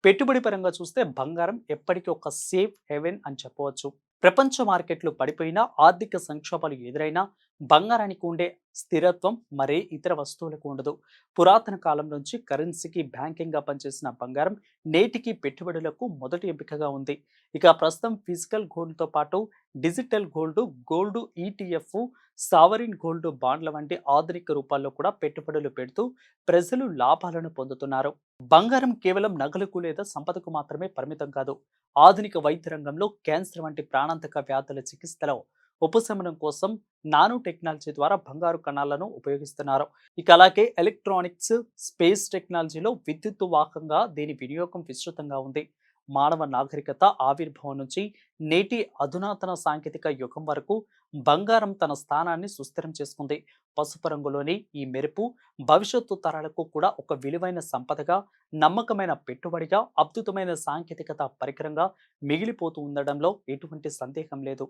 పెట్టుబడి పరంగా చూస్తే బంగారం ఎప్పటికీ ఒక సేఫ్ హెవెన్ అని చెప్పవచ్చు. ప్రపంచ మార్కెట్లు పడిపోయినా, ఆర్థిక సంక్షోభాలు ఎదురైనా బంగారానికి ఉండే స్థిరత్వం మరే ఇతర వస్తువులకు ఉండదు. పురాతన కాలం నుంచి కరెన్సీకి బ్యాంకింగ్గా పనిచేసిన బంగారం నేటికి పెట్టుబడులకు మొదటి ఎంపికగా ఉంది. ఇక ప్రస్తుతం ఫిజికల్ గోల్డ్తో పాటు digital gold ETF, sovereign gold బాండ్ల వంటి ఆధునిక రూపాల్లో కూడా పెట్టుబడులు పెడుతూ ప్రజలు లాభాలను పొందుతున్నారు. బంగారం కేవలం నగలకు లేదా సంపదకు మాత్రమే పరిమితం కాదు. ఆధునిక వైద్య రంగంలో క్యాన్సర్ వంటి ప్రాణాంతక వ్యాధుల చికిత్సలో ఉపశమనం కోసం నానో టెక్నాలజీ ద్వారా బంగారు కణాలను ఉపయోగిస్తున్నారు. ఇక అలాగే ఎలక్ట్రానిక్స్, స్పేస్ టెక్నాలజీలో విద్యుత్ వాహకంగా దీని వినియోగం విస్తృతంగా ఉంది. మానవ నాగరికత ఆవిర్భావం నుంచి నేటి అధునాతన సాంకేతిక యుగం వరకు బంగారం తన స్థానాన్ని సుస్థిరం చేసుకుంది. పసుపు రంగులోని ఈ మెరుపు భవిష్యత్తు తరాలకు కూడా ఒక విలువైన సంపదగా, నమ్మకమైన పెట్టుబడిగా, అద్భుతమైన సాంకేతికత పరికరంగా మిగిలిపోతూ ఉండడంలో ఎటువంటి సందేహం లేదు.